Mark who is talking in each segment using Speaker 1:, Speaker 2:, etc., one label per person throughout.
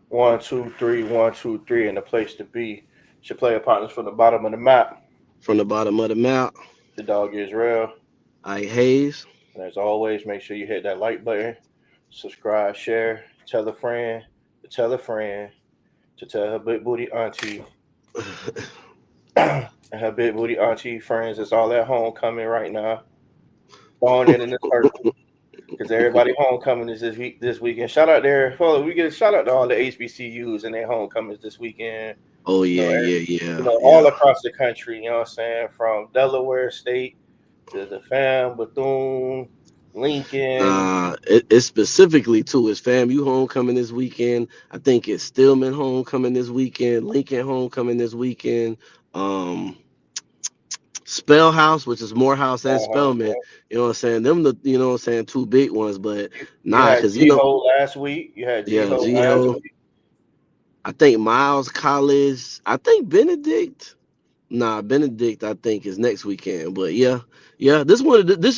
Speaker 1: One, two, three, 1, 2, 3, and the place to be. Should play partners from the bottom of the map.
Speaker 2: From the bottom of the map,
Speaker 1: The dog is real.
Speaker 2: I Hayes.
Speaker 1: And as always, make sure you hit that like button, subscribe, share, tell a friend, to tell a friend, to tell her big booty auntie, and her big booty auntie friends that's all at homecoming right now. Throwing it in the circle. Because everybody homecoming is this weekend. Shout out there. Well, we get a shout out to all the HBCUs and their homecomings this weekend.
Speaker 2: Oh
Speaker 1: You know,
Speaker 2: yeah, yeah, yeah,
Speaker 1: all
Speaker 2: yeah.
Speaker 1: across the country. You know what I'm saying? From Delaware State to the fam, Bethune, Lincoln.
Speaker 2: It's specifically too. It's FAMU homecoming this weekend. I think it's Stillman homecoming this weekend. Lincoln homecoming this weekend. Um, Spellhouse, which is Morehouse and Spellman.
Speaker 1: Yeah.
Speaker 2: You know what I'm saying? Them the what I'm saying, two big ones. But
Speaker 1: You
Speaker 2: nah,
Speaker 1: had
Speaker 2: cause
Speaker 1: G Ho last week. You had G
Speaker 2: yeah,
Speaker 1: Ho last
Speaker 2: G-Ho.
Speaker 1: week.
Speaker 2: I think Miles College. I think Benedict. Nah, Benedict. I think is next weekend. But yeah, yeah. This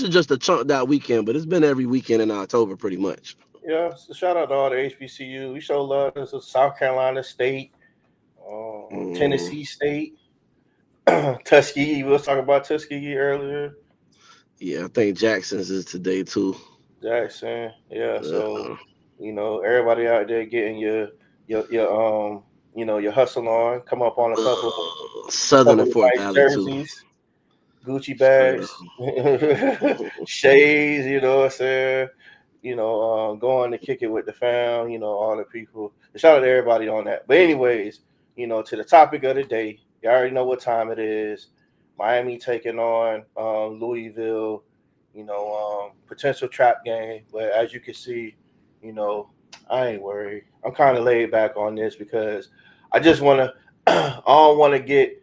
Speaker 2: is just a chunked out weekend, but it's been every weekend in October pretty much.
Speaker 1: Yeah, so shout out to all the HBCU. We show love to South Carolina State,
Speaker 2: Mm,
Speaker 1: Tennessee State, Tuskegee. We was talking about Tuskegee earlier.
Speaker 2: yeah, I think Jackson's is today too.
Speaker 1: Jackson. Yeah, so
Speaker 2: Uh,
Speaker 1: everybody out there getting your your hustle on. Come up on a
Speaker 2: Southern
Speaker 1: couple
Speaker 2: and
Speaker 1: of
Speaker 2: Fort
Speaker 1: nice
Speaker 2: Valley too.
Speaker 1: jerseys, Gucci
Speaker 2: Straight
Speaker 1: bags,
Speaker 2: up.
Speaker 1: shades. You know what I'm saying? Going to kick it with the fam. All the people. Shout out to everybody on that. But anyways, to the topic of the day. You already know what time it is. Miami taking on Louisville. Potential trap game. But as you can see, you know, I ain't worried. I'm kind of laid back on this because I just want to. I don't want to get.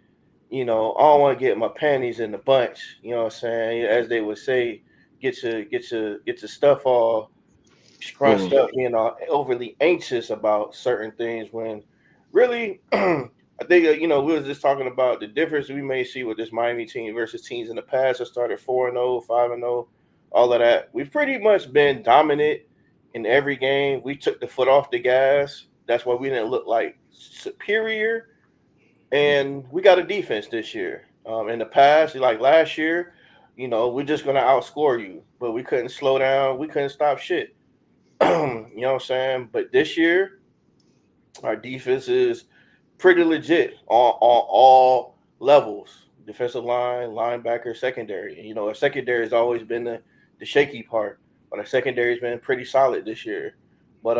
Speaker 1: I don't want to get my panties in the bunch. You know what I'm saying? As they would say, get your stuff all scrunched
Speaker 2: Mm.
Speaker 1: up, being all overly anxious about certain things when really I think we was just talking about the difference we may see with this Miami team versus teams in the past that started 4-0, 5-0, all of that. We've pretty much been dominant in every game. We took the foot off the gas. That's why we didn't look like superior. And we got a defense this year. In the past, like last year, we're just gonna outscore you, but we couldn't slow down. We couldn't stop shit. You know what I'm saying? But this year, our defense is pretty legit on all levels. Defensive line, linebacker, secondary. And, our secondary has always been the shaky part, but our secondary has been pretty solid this year. But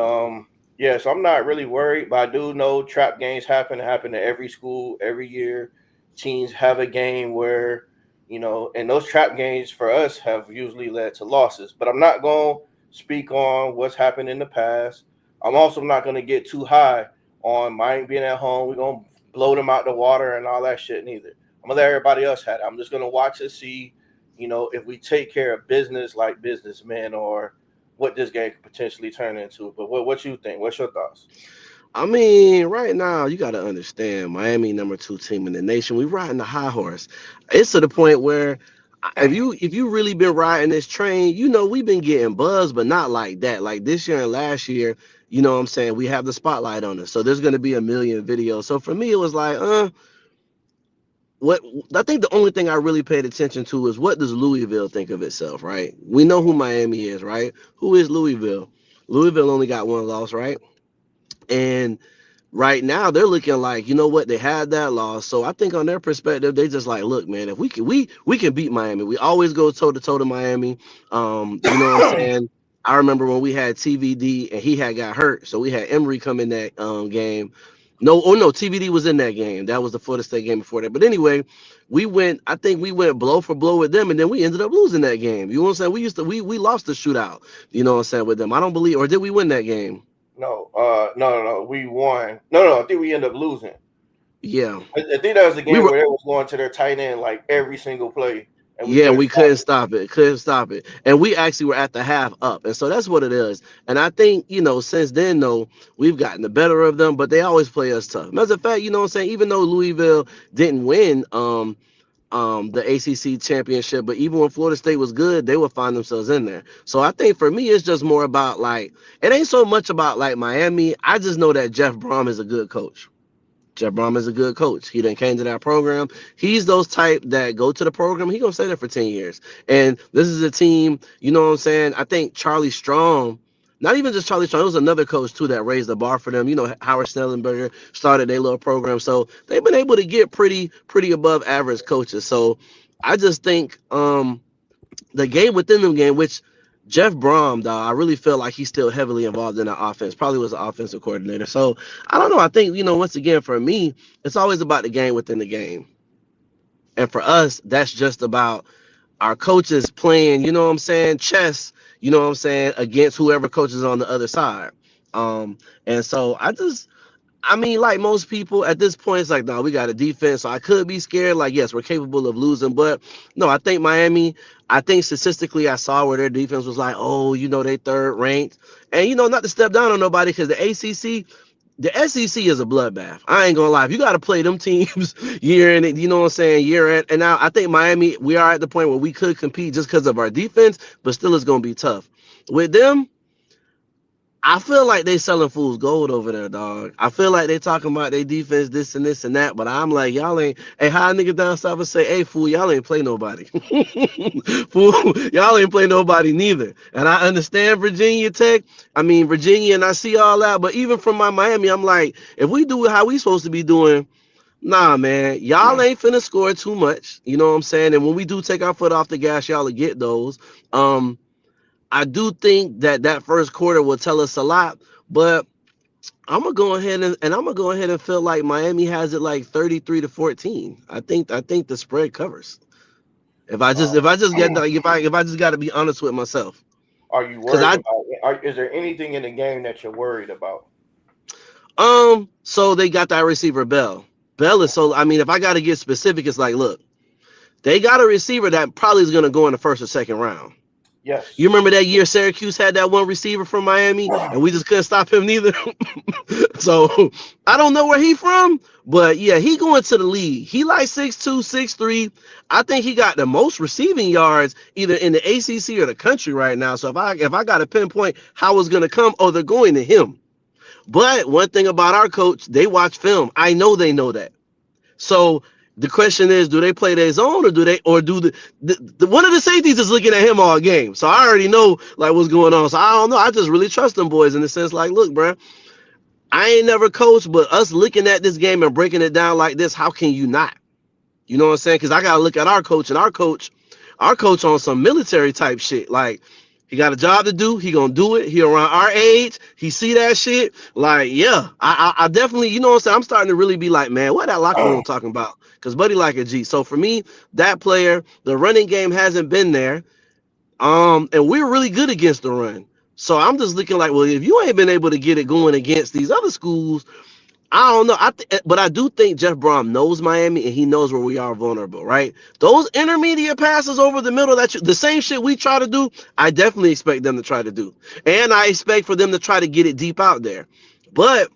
Speaker 1: yeah, so I'm not really worried, but I do know trap games happen to every school every year. Teams have a game where, and those trap games for us have usually led to losses. But I'm not going to speak on what's happened in the past. I'm also not going to get too high on Miami being at home. We're going to blow them out the water and all that shit neither. I'm going to let everybody else have it. I'm just going to watch and see, if we take care of business like businessmen or what this game could potentially turn into. But what you think? What's your thoughts?
Speaker 2: I mean, right now you got to understand, Miami number two team in the nation. We riding the high horse. It's to the point where if you really been riding this train, we've been getting buzz, but not like that. Like this year and last year, you know what I'm saying? We have the spotlight on us, so there's gonna be a million videos. So for me, it was like, what I think the only thing I really paid attention to is what does Louisville think of itself, right? We know who Miami is, right? Who is Louisville? Louisville only got one loss, right? And right now they're looking like, you know what, they had that loss. So I think on their perspective, they just like, look, man, if we can beat Miami. We always go toe to toe to Miami. You know what I'm saying? I remember when we had TVD and he had got hurt, so we had Emery come in that game. No, oh no, TVD was in that game. That was the Florida State game before that. But anyway, I think we went blow for blow with them, and then we ended up losing that game. You know what I'm saying? We lost the shootout. You know what I'm saying with them. I don't believe, or did we win that game?
Speaker 1: No, no. We won. No. I think we ended up losing.
Speaker 2: Yeah.
Speaker 1: I think that was the
Speaker 2: We
Speaker 1: game
Speaker 2: were
Speaker 1: where they was going to their tight end like every single play, and we
Speaker 2: Yeah,
Speaker 1: couldn't
Speaker 2: we
Speaker 1: stop
Speaker 2: couldn't
Speaker 1: it.
Speaker 2: stop it. Couldn't stop it. And we actually were at the half up. And so that's what it is. And I think, since then, though, we've gotten the better of them, but they always play us tough. Matter of fact, you know what I'm saying? Even though Louisville didn't win, the ACC championship, but even when Florida State was good, they would find themselves in there. So I think for me, it's just more about like it ain't so much about like Miami. I just know that Jeff Brom is a good coach. Jeff Brom is a good coach. He done came to that program. He's those type that go to the program. He gonna stay there for 10 years. And this is a team, you know what I'm saying? I think Charlie Strong, not even just Charlie Strong, it was another coach too that raised the bar for them. You know, Howard Snellenberger started their little program. So they've been able to get pretty above average coaches. So I just think the game within them game, which Jeff Brom, dog, I really feel like he's still heavily involved in the offense. Probably was an offensive coordinator. So I don't know. I think, once again, for me, it's always about the game within the game. And for us, that's just about our coaches playing, you know what I'm saying, chess, you know what I'm saying, against whoever coaches on the other side. And so I mean, like most people at this point, it's like, no, we got a defense. So I could be scared. Like, yes, we're capable of losing. But no, I think Miami, I think statistically, I saw where their defense was like, oh, they third ranked. And, not to step down on nobody because the ACC, the SEC is a bloodbath. I ain't going to lie. If you got to play them teams year in, you know what I'm saying, year in. And now I think Miami, we are at the point where we could compete just because of our defense, but still it's going to be tough. With them, I feel like they selling fools gold over there, dog. I feel like they talking about their defense, this and that, but I'm like, y'all ain't. Hey, how niggas down south would say, hey, fool, y'all ain't play nobody. Fool, y'all ain't play nobody neither. And I understand Virginia Tech. I mean, Virginia, and I see all that, but even from my Miami, I'm like, if we do how we supposed to be doing, nah, man, y'all ain't finna score too much. You know what I'm saying? And when we do take our foot off the gas, y'all will get those. I do think that first quarter will tell us a lot, but I'm gonna go ahead and I'm gonna go ahead and feel like Miami has it like 33-14. I think the spread covers. If I just get like if I just got to be honest with myself,
Speaker 1: Are you
Speaker 2: because
Speaker 1: worried about? Is there anything in the game that you're worried about?
Speaker 2: so they got that receiver Bell. Bell is so I mean if I got to get specific, it's like look, they got a receiver that probably is gonna go in the first or second round. You
Speaker 1: Yes.
Speaker 2: remember that year Syracuse had that one receiver from Miami and we just couldn't stop him neither. So I don't know where he from, but yeah, he going to the league. He like 6'2", 6'3". I think he got the most receiving yards either in the ACC or the country right now. So if I got to pinpoint how it's gonna come, oh, they're going to him. But one thing about our coach, they watch film. I know they know that. So the question is, do they play their zone or do the one of the safeties is looking at him all game? So I already know like what's going on. So I don't know. I just really trust them boys in the sense like, look, bro, I ain't never coached, but us looking at this game and breaking it down like this, how can you not? You know what I'm saying? Because I gotta look at our coach and our coach on some military type shit. Like he got a job to do. He gonna do it. He around our age. He see that shit. Like yeah, I definitely. You know what I'm saying? I'm starting to really be like, man, what that locker room talking about? Because Buddy like a G. So for me, that player, the running game hasn't been there. And we're really good against the run. So I'm just looking like, well, if you ain't been able to get it going against these other schools, I don't know. But I do think Jeff Brom knows Miami and he knows where we are vulnerable, right? Those intermediate passes over the middle, the same shit we try to do, I definitely expect them to try to do. And I expect for them to try to get it deep out there. But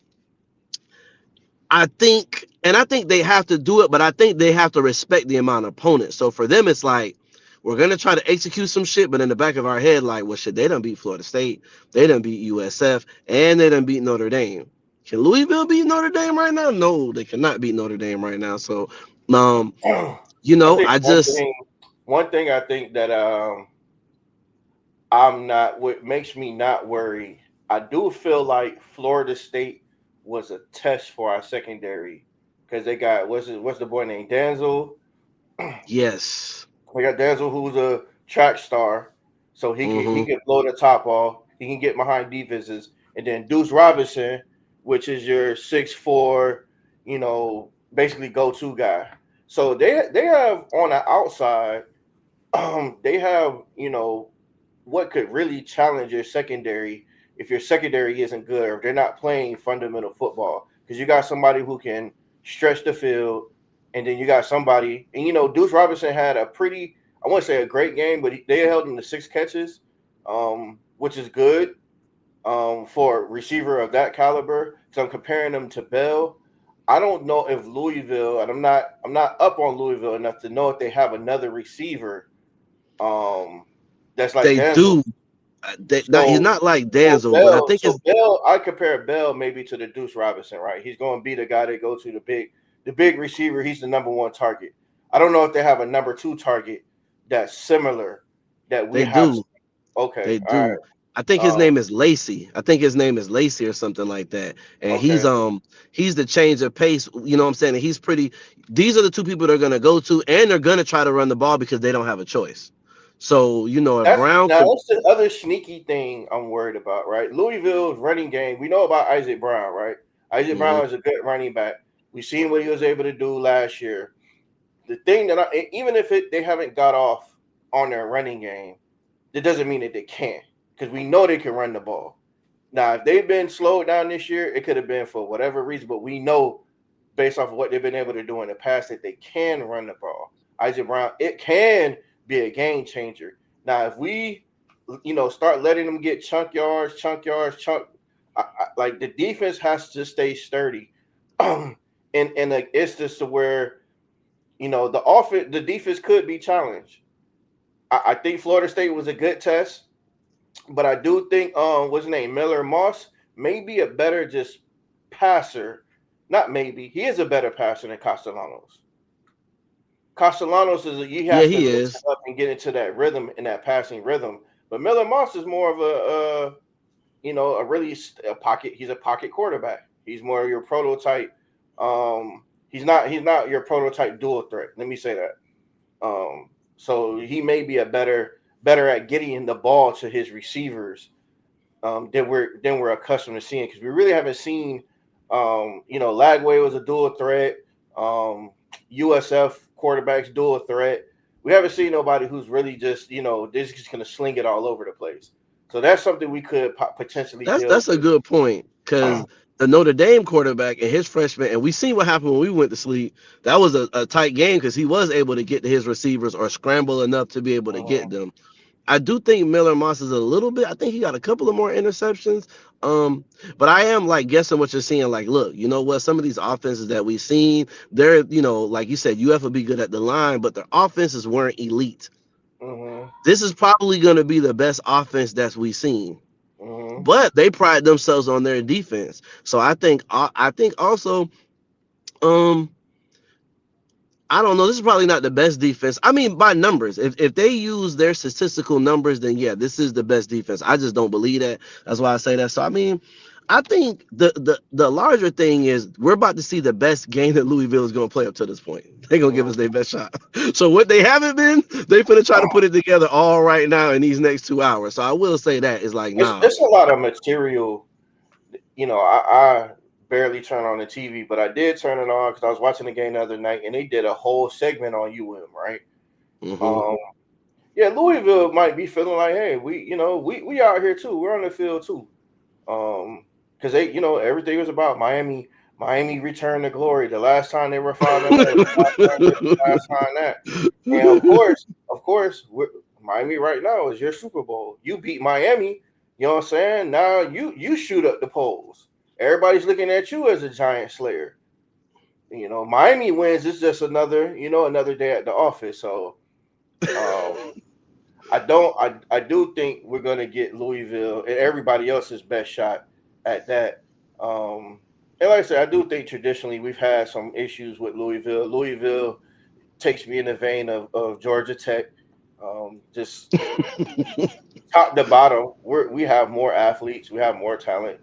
Speaker 2: I think they have to do it, but I think they have to respect the amount of opponents. So for them, it's like, we're gonna try to execute some shit, but in the back of our head, like, well, shit, they done beat Florida State, they done beat USF, and they done beat Notre Dame. Can Louisville beat Notre Dame right now? No, they cannot beat Notre Dame right now. So,
Speaker 1: I think
Speaker 2: I just
Speaker 1: one thing I think that I'm not what makes me not worried. I do feel like Florida State was a test for our secondary because they got what's the boy named Danzel.
Speaker 2: yes.
Speaker 1: We got Denzel, who's a track star, so he
Speaker 2: Mm-hmm.
Speaker 1: can blow the top off. He can get behind defenses, and then Deuce Robinson, which is your 6'4", basically go to guy. So they have on the outside, they have what could really challenge your secondary if your secondary isn't good or if they're not playing fundamental football because you got somebody who can stretch the field and then you got somebody and Deuce Robinson had a pretty I want to say a great game but they held him to 6 catches, which is good for a receiver of that caliber. So I'm comparing them to Bell. I don't know if Louisville, and I'm not up on Louisville enough to know if they have another receiver, um, that's like
Speaker 2: They
Speaker 1: Denzel.
Speaker 2: do. He's
Speaker 1: So
Speaker 2: not like
Speaker 1: so
Speaker 2: Danzel, but I
Speaker 1: Bell,
Speaker 2: think
Speaker 1: so
Speaker 2: it's
Speaker 1: Bell, I compare Bell maybe to the Deuce Robinson, right? He's going to be the guy that go to the big receiver. He's the number one target. I don't know if they have a number two target that's similar that we
Speaker 2: they
Speaker 1: have.
Speaker 2: do.
Speaker 1: Okay,
Speaker 2: They
Speaker 1: all
Speaker 2: do. I think his
Speaker 1: right,
Speaker 2: name is Lacey. I think his name is Lacey or something like that. And
Speaker 1: okay.
Speaker 2: he's the change of pace. You know what I'm saying? And he's pretty. These are the two people they're gonna go to, and they're gonna try to run the ball because they don't have a choice. So you know if
Speaker 1: That's
Speaker 2: Brown
Speaker 1: now
Speaker 2: could,
Speaker 1: that's the other sneaky thing I'm worried about, right? Louisville's running game. We know about Isaac Brown, right? Isaac
Speaker 2: mhm,
Speaker 1: Brown is a good running back. We've seen what he was able to do last year. The thing that even if they haven't got off on their running game, that doesn't mean that they can't, because we know they can run the ball. Now, if they've been slowed down this year, it could have been for whatever reason, but we know based off of what they've been able to do in the past that they can run the ball. Isaac Brown, it can be a game changer. Now, if we, start letting them get chunk, like the defense has to stay sturdy, in an instance to where the defense could be challenged. I think Florida State was a good test, but I do think what's his name, Miller Moss, may be a better just passer. Not maybe, he is a better passer than Castellanos. Castellanos he
Speaker 2: yeah,
Speaker 1: has to
Speaker 2: he
Speaker 1: mix it
Speaker 2: is.
Speaker 1: up and get into that rhythm and that passing rhythm. But Miller Moss is more of a really a pocket. He's a pocket quarterback. He's more of your prototype. He's not your prototype dual threat. Let me say that. So he may be a better at getting the ball to his receivers, than we're accustomed to seeing, because we really haven't seen. Lagway was a dual threat. USF quarterbacks dual threat. We haven't seen nobody who's really they're just going to sling it all over the place. So that's something we could potentially deal
Speaker 2: That's a good point because
Speaker 1: with.
Speaker 2: the Notre Dame quarterback and his freshman, and we seen what happened when we went to sleep. That was a tight game because he was able to get to his receivers or scramble enough to be able to
Speaker 1: Uh-huh.
Speaker 2: get them. I do think Miller Moss is a little bit. I think he got a couple of more interceptions. Um, but I am like guessing what you're seeing. Like, look, you know what? Some of these offenses that we've seen, they're like you said, UF will be good at the line, but their offenses weren't elite.
Speaker 1: Uh-huh.
Speaker 2: This is probably going to be the best offense that we've seen,
Speaker 1: Uh-huh.
Speaker 2: but they pride themselves on their defense. So I think also, um, I don't know. This is probably not the best defense. I mean, by numbers, if they use their statistical numbers, then yeah, this is the best defense. I just don't believe that. That's why I say that. So I mean, I think the larger thing is we're about to see the best game that Louisville is going to play up to this point. They're gonna give
Speaker 1: Uh-huh.
Speaker 2: us their best shot. So what they haven't been, they finna try to put it together all right now in these next 2 hours. So I will say that is like,
Speaker 1: It's
Speaker 2: nah.
Speaker 1: it's a lot of material. I barely turn on the TV, but I did turn it on because I was watching the game the other night, and they did a whole segment on right?
Speaker 2: Hmm.
Speaker 1: Um, yeah, Louisville might be feeling like, hey, we out here too. We're on the field too. Because everything was about Miami. Miami returned to glory. The last time they were 5-0, the last time this, the last time that, and of course, Miami right now is your Super Bowl. You beat Miami. You know what I'm saying? Now you shoot up the polls. Everybody's looking at you as a giant slayer. Miami wins. It's just another day at the office. So, um, I do think we're gonna get Louisville and everybody else's best shot at that. Um, and like I said, I do think traditionally we've had some issues with Louisville. Louisville takes me in the vein of Georgia Tech. Just top to bottom, we have more athletes, we have more talent,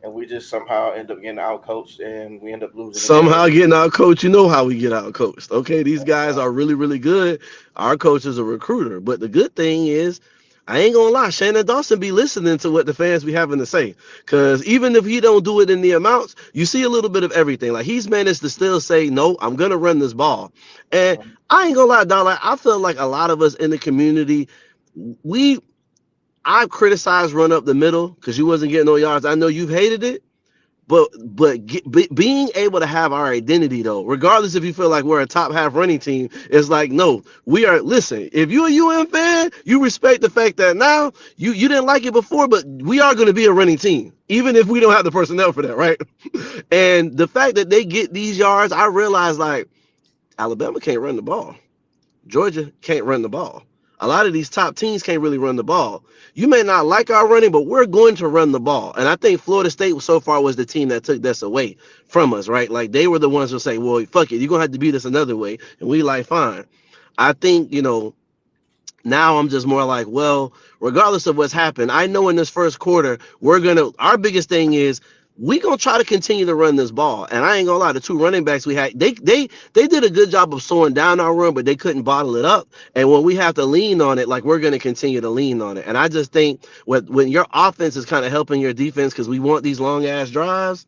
Speaker 1: and we just somehow end up getting outcoached and we end up losing the game.
Speaker 2: Somehow getting out coached. You know how we get out coached. Okay, these guys are really, really good. Our coach is a recruiter. But the good thing is, I ain't gonna lie, Shannon Dawson be listening to what the fans be having to say. Cause even if he don't do it in the amounts, you see a little bit of everything. Like he's managed to still say, no, I'm gonna run this ball. And I ain't gonna lie, dog. Like I feel like a lot of us in the community, we I've criticized run up the middle because you wasn't getting no yards. I know you've hated it. being able to have our identity though, regardless if you feel like we're a top half running team, it's like no, we are. Listen, if you're a UM fan, you respect the fact that now you didn't like it before, but we are going to be a running team, even if we don't have the personnel for that, right? And the fact that they get these yards, I realize like Alabama can't run the ball. Georgia can't run the ball. A lot of these top teams can't really run the ball. You may not like our running, but we're going to run the ball. And I think Florida State so far was the team that took this away from us, right? Like they were the ones who say, well, fuck it, you're going to have to beat us another way. And we like, fine. I think, now I'm just more like, well, regardless of what's happened, I know in this first quarter, our biggest thing is we gonna try to continue to run this ball. And I ain't gonna lie, the two running backs we had, they did a good job of slowing down our run, but they couldn't bottle it up. And when we have to lean on it, like we're gonna continue to lean on it. And I just think when your offense is kind of helping your defense because we want these long ass drives,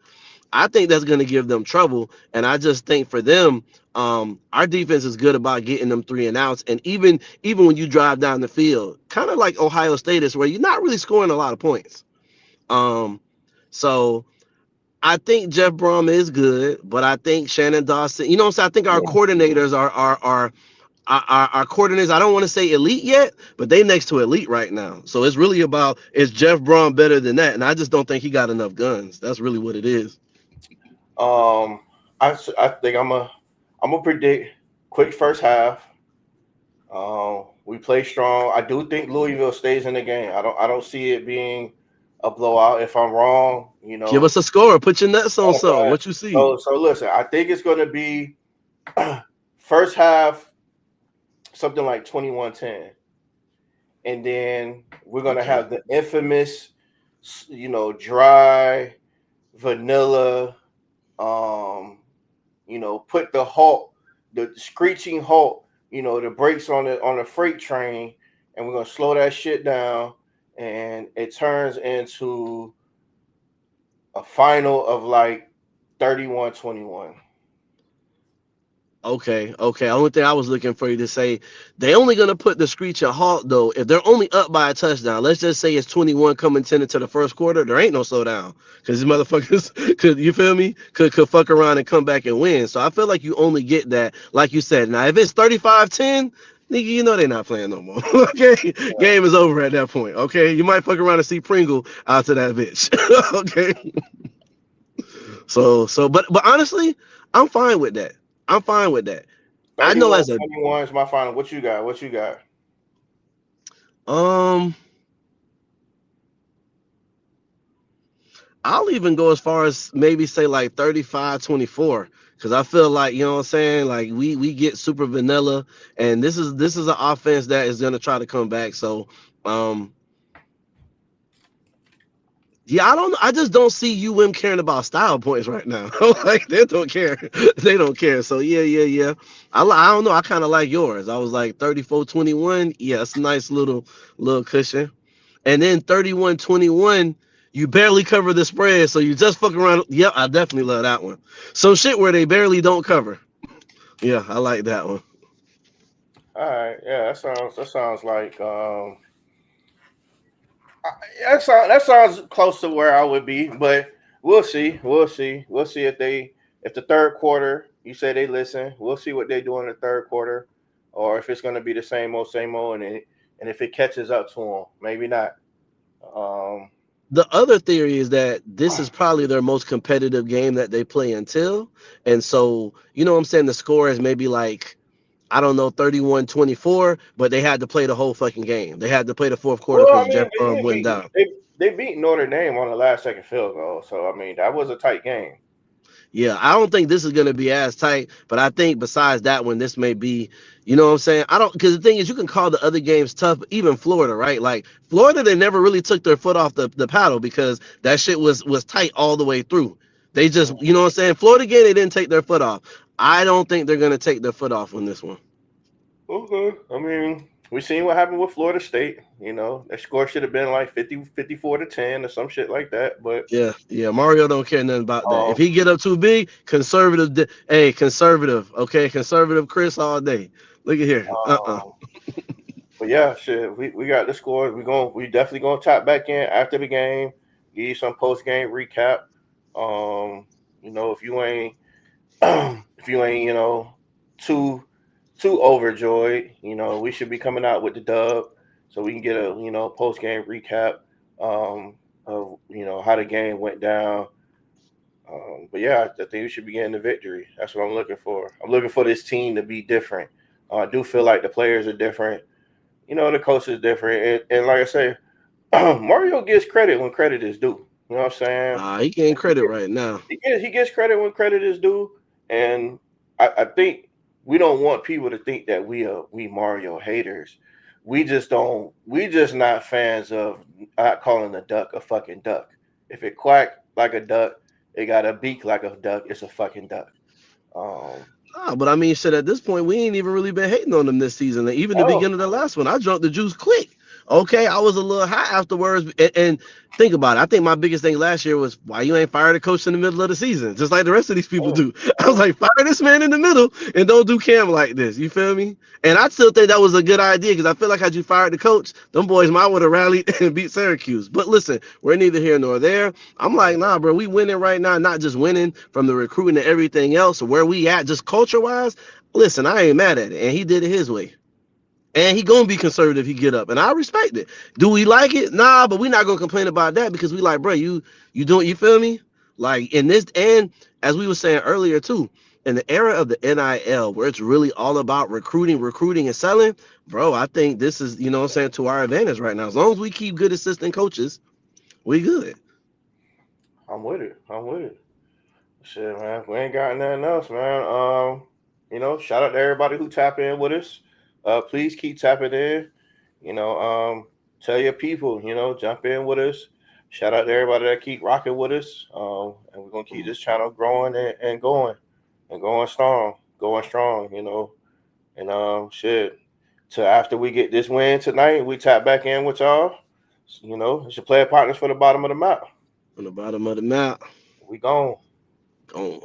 Speaker 2: I think that's going to give them trouble. And I just think for them, our defense is good about getting them 3 and outs. And even when you drive down the field, kind of like Ohio State is, where you're not really scoring a lot of points. Um, so I think Jeff Brom is good, but I think Shannon Dawson, what I'm saying? I think our coordinators are coordinators. I don't want to say elite yet, but they next to elite right now. So it's really about, is Jeff Brom better than that? And I just don't think he got enough guns. That's really what it is.
Speaker 1: I think I'm gonna predict quick first half. We play strong. I do think Louisville stays in the game. I don't see it being a blowout. If I'm wrong,
Speaker 2: Give us a score. Put your nuts on something.
Speaker 1: okay.
Speaker 2: What you see?
Speaker 1: So listen, I think it's gonna be first half something like 21-10. And then we're gonna
Speaker 2: Okay.
Speaker 1: have the infamous, dry vanilla, put the screeching halt, the brakes on the freight train, and we're gonna slow that shit down, and it turns into a final of like 31-21.
Speaker 2: Okay. Okay. Only thing I was looking for you to say, they only gonna put the screech and halt though if they're only up by a touchdown. Let's just say it's 21 coming 10 into the first quarter. There ain't no slowdown because these motherfuckers could, you feel me, could fuck around and come back and win. So I feel like you only get that, like you said. Now if it's 35-10, nigga, they're not playing no more. Okay, game is over at that point. Okay, you might fuck around and see Pringle out to that bitch. Okay. But honestly, I'm fine with that. I'm fine with that. I know as a
Speaker 1: 31-21 is my final. What you got? What you got?
Speaker 2: um I'll even go as far as maybe say like 35-24, because I feel like, what I'm saying, like we get super vanilla, and this is an offense that is gonna try to come back. So um yeah, I don't know. I just don't see UM caring about style points right now. Like they don't care. They don't care. So yeah. I don't know. I kind of like yours. I was like 34-21. Yeah, it's a nice little cushion. And then 31-21, you barely cover the spread, so you just fuck around. Yep, I definitely love that one. Some shit where they barely don't cover. Yeah, I like that one.
Speaker 1: All right, yeah, that sounds like that sounds close to where I would be, but we'll see. We'll see if the third quarter, you say they listen. We'll see what they do in the third quarter, or if it's going to be the same old, and if it catches up to them, maybe not. Um,
Speaker 2: The other theory is that this is probably their most competitive game that they play until. And so, what I'm saying? The score is maybe like, I don't know, 31-24, but they had to play the whole fucking game. They had to play the fourth quarter
Speaker 1: well, I
Speaker 2: because
Speaker 1: mean,
Speaker 2: Jeff Brom went down.
Speaker 1: they beat Notre Dame on the last second field goal, so I mean that was a tight game.
Speaker 2: Yeah, I don't think this is going to be as tight, but I think besides that one, this may be, what I'm saying? I don't, because the thing is, you can call the other games tough, even Florida, right? Like Florida, they never really took their foot off the paddle because that shit was tight all the way through. They just, you know what I'm saying? Florida game, they didn't take their foot off. I don't think they're going to take their foot off on this one.
Speaker 1: Okay. I mean, we seen what happened with Florida State. Their score should have been like 54-10 or some shit like that. But
Speaker 2: Yeah. Mario don't care nothing about that. If
Speaker 1: um,
Speaker 2: he get up too big, conservative. Hey, conservative. Okay, conservative Chris all day. Look at here.
Speaker 1: um, but yeah, shit. We got the score. We definitely gonna tap back in after the game. Give you some post game recap. You know, if you ain't if you ain't, you know, too too overjoyed, you know, we should be coming out with the dub so we can get a, you know, post game recap of, you know, how the game went down. But yeah, I think we should be getting the victory. That's what I'm looking for. I'm looking for this team to be different. I do feel like the players are different. You know, the coach is different, and like I say, Mario gets credit when credit is due. You know what I'm saying?
Speaker 2: He getting credit right now.
Speaker 1: He gets credit when credit is due, and I think we don't want people to think that we Mario haters. We just don't. We just not fans of not calling a duck a fucking duck. If it quack like a duck, it got a beak like a duck. It's a fucking duck. Um.
Speaker 2: Nah, but I mean, shit. At this point, we ain't even really been hating on them this season. And even the
Speaker 1: Oh.
Speaker 2: beginning of the last one, I jumped the juice quick. Okay, I was a little high afterwards, and think about it. I think my biggest thing last year was why you ain't fired a coach in the middle of the season, just like the rest of these people
Speaker 1: Oh.
Speaker 2: do. I was
Speaker 1: Oh.
Speaker 2: like, fire this man in the middle and don't do Cam like this. You feel me? And I still think that was a good idea because I feel like had you fired the coach, them boys might would have rallied and beat Syracuse. But listen, we're neither here nor there. I'm like, nah, bro, we winning right now, not just winning from the recruiting and everything else. Where we at, just culture wise. Listen, I ain't mad at it, and he did it his way. And he gonna be conservative. He get up, and I respect it. Do we like it? Nah, but we not gonna complain about that because we like, bro, you doing, you feel me? Like in this, and as we were saying earlier too, in the era of the NIL, where it's really all about recruiting, and selling, bro, I think this is, you know what I'm saying, to our advantage right now. As long as we keep good assistant coaches, we good.
Speaker 1: I'm with it. I'm with it. Shit, man. We ain't got nothing else, man. You know, shout out to everybody who tap in with us. Please keep tapping in. You know, tell your people, you know, jump in with us. Shout out to everybody that keep rocking with us. And we're gonna keep this channel growing and going and going strong, you know. And shit. Till after we get this win tonight, we tap back in with y'all. You know, it's your player partners for the bottom of the map.
Speaker 2: On the bottom of the map,
Speaker 1: We gone.
Speaker 2: gone.